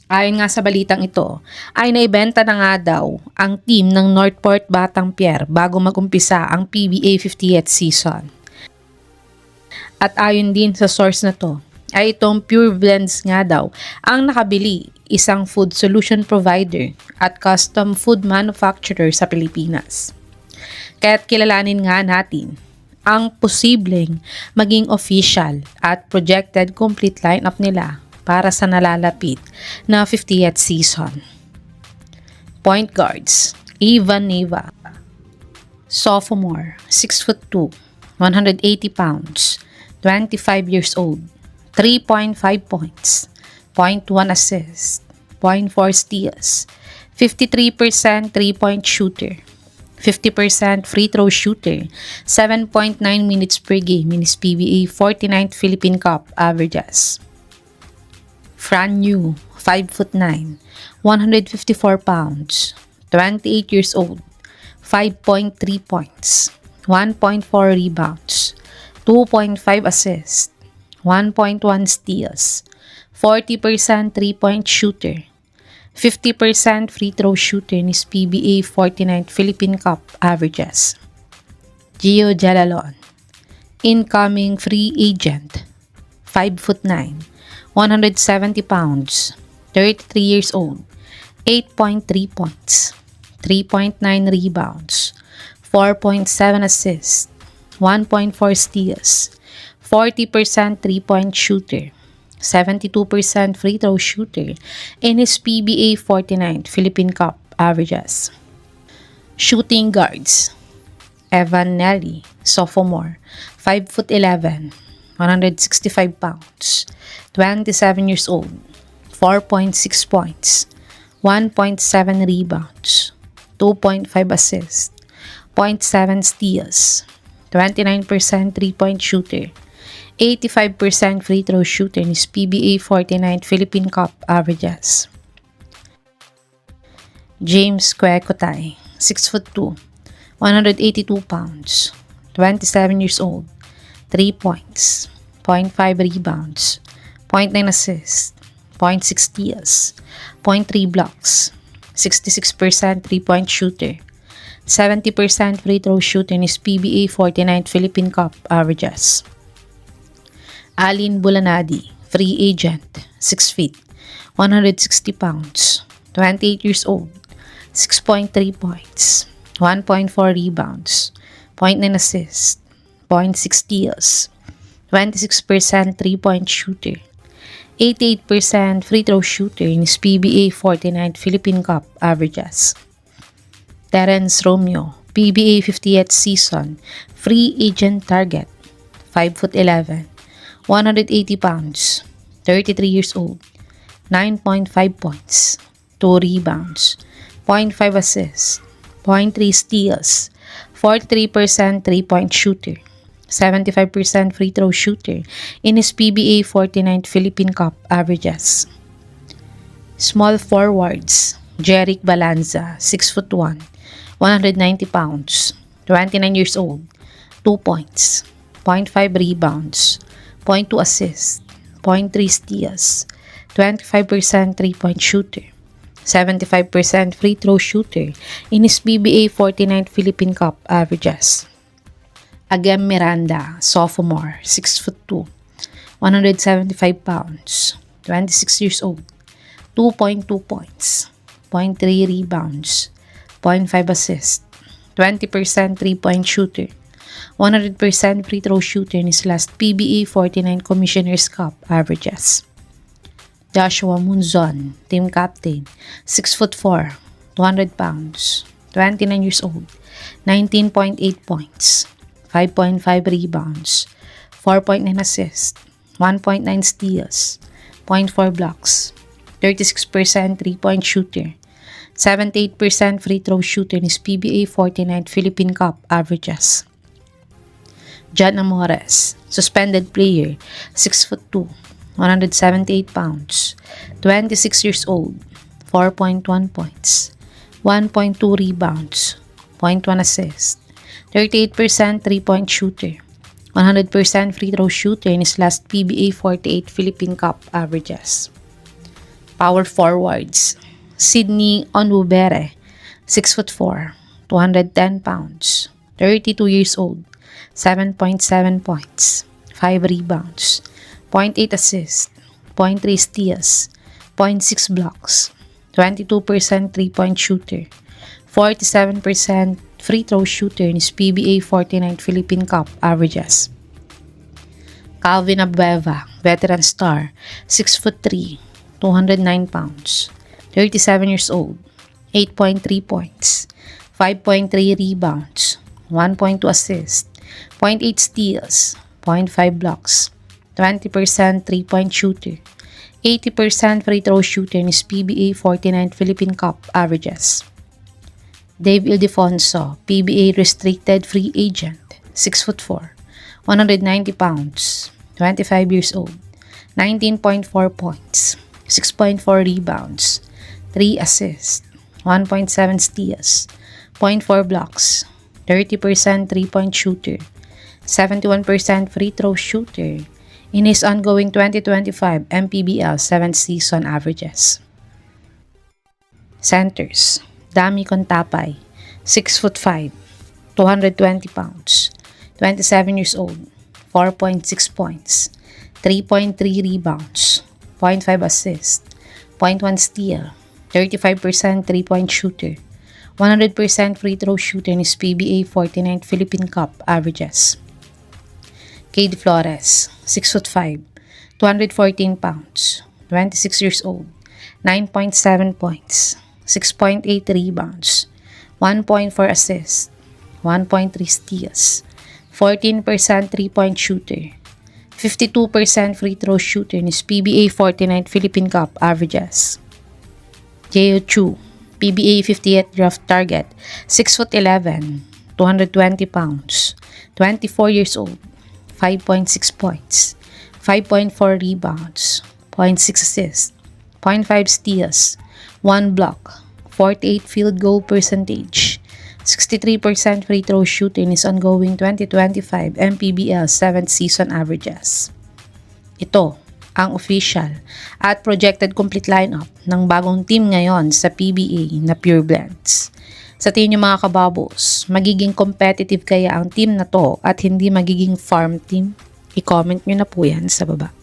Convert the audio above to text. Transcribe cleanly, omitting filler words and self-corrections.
Ayon nga sa balitang ito, ay naibenta na nga daw ang team ng Northport Batang Pier bago magumpisa ang Pba 50th season. At ayon din sa source na to, ay itong Pureblends nga daw ang nakabili, isang food solution provider at custom food manufacturer sa Pilipinas. Kaya't kilalanin nga natin ang posibleng maging official at projected complete lineup nila para sa nalalapit na 50th season. Point guards: Ivan Neva, sophomore, 6'2", 180 pounds, 25 years old, 3.5 points, 0.1 assist, 0.4 steals, 53% 3-point shooter, 50% free throw shooter, 7.9 minutes per game in his PBA 49th Philippine Cup averages. Fran Yu, 5'9", 154 pounds, 28 years old, 5.3 points, 1.4 rebounds, 2.5 assists, 1.1 steals, 40% 3-point shooter, 50% free throw shooter in his PBA 49th Philippine Cup averages. Gio Jalalon, incoming free agent, 5'9", 170 pounds, 33 years old, 8.3 points, 3.9 rebounds, 4.7 assists, 1.4 steals, 40% 3-point shooter, 72% free throw shooter in his PBA 49th Philippine Cup averages. Shooting guards: Evan Nelly, sophomore, 5'11", 165 pounds, 27 years old, 4.6 points, 1.7 rebounds, 2.5 assists, 0.7 steals, 29% 3-point shooter, 85% free throw shooter in his PBA 49th Philippine Cup averages. James Kwekotay, 6'2", 182 pounds, 27 years old, 3 points, 0.5 rebounds, 0.9 assists, 0.6 steals, 0.3 blocks, 66% 3-point shooter, 70% free throw shooter in his PBA 49th Philippine Cup averages. Alin Bulanadi, free agent, 6 feet, 160 pounds, 28 years old, 6.3 points, 1.4 rebounds, 0.9 assists, 0.6 steals, 26% 3-point shooter, 88% free throw shooter in his PBA 49th Philippine Cup averages. Terence Romeo, PBA 50th season, free agent target, 5'11", 180 pounds, 33 years old, 9.5 points, 2 rebounds, 0.5 assists, 0.3 steals, 43% 3-point shooter, 75% free throw shooter in his PBA 49th Philippine Cup averages. Small forwards: Jeric Balanza, 6'1", 190 pounds, 29 years old, 2 points, 0.5 rebounds, 0.2 assists, 0.3 steals, 25% 3-point shooter, 75% free throw shooter in his PBA 49th Philippine Cup averages. Agem Miranda, sophomore, 6'2", 175 pounds, 26 years old, 2.2 points, 0.3 rebounds, 0.5 assists, 20% 3-point shooter, 100% free throw shooter in his last PBA 49 Commissioner's Cup averages. Joshua Munzon, team captain, 6'4", 200 pounds, 29 years old, 19.8 points, 5.5 rebounds, 4.9 assists, 1.9 steals, 0.4 blocks, 36% 3-point shooter, 78% free throw shooter in his PBA 49th Philippine Cup averages. John Amores, suspended player, 6'2", 178 pounds, 26 years old, 4.1 points, 1.2 rebounds, 0.1 assist, 38% 3-point shooter, 100% free throw shooter in his last PBA 48 Philippine Cup averages. Power forwards. Sydney Onwubere, 6'4", 210 pounds, 32 years old, 7.7 points, 5 rebounds, 0.8 assists, 0.3 steals, 0.6 blocks, 22% 3-point shooter, 47% free throw shooter in his PBA 49th Philippine Cup averages. Calvin Abueva, veteran star, 6'3", 209 pounds, 37 years old, 8.3 points, 5.3 rebounds, 1.2 assists, 0.8 steals, 0.5 blocks, 20% 3-point shooter, 80% free throw shooter in his PBA 49th Philippine Cup averages. Dave Ildefonso, PBA restricted free agent, 6'4", 190 pounds, 25 years old, 19.4 points, 6.4 rebounds, 3 assists, 1.7 steals, 0.4 blocks, 30% 3-point shooter, 71% free throw shooter in his ongoing 2025 MPBL 7th season averages. Centers. Dami Contapay, 6'5", 220 pounds, 27 years old, 4.6 points, 3.3 rebounds, 0.5 assists, 0.1 steal, 35% 3-point shooter, 100% free throw shooter in his PBA 49th Philippine Cup averages. Cade Flores, 6'5", 214 pounds, 26 years old, 9.7 points, 6.8 rebounds, 1.4 assists, 1.3 steals, 14% 3-point shooter, 52% free throw shooter in his PBA 49th Philippine Cup averages. Jeo Chu, PBA 50th draft target, 6'11", 220 pounds, 24 years old, 5.6 points, 5.4 rebounds, 0.6 assists, 0.5 steals, 1 block, 48 field goal percentage, 63% free throw shooter in his ongoing 2025 MPBL 7th season averages. Ito ang official at projected complete lineup ng bagong team ngayon sa PBA na Pureblends. Sa tingin niyo mga kababos, magiging competitive kaya ang team na to at hindi magiging farm team? I-comment nyo na po yan sa baba.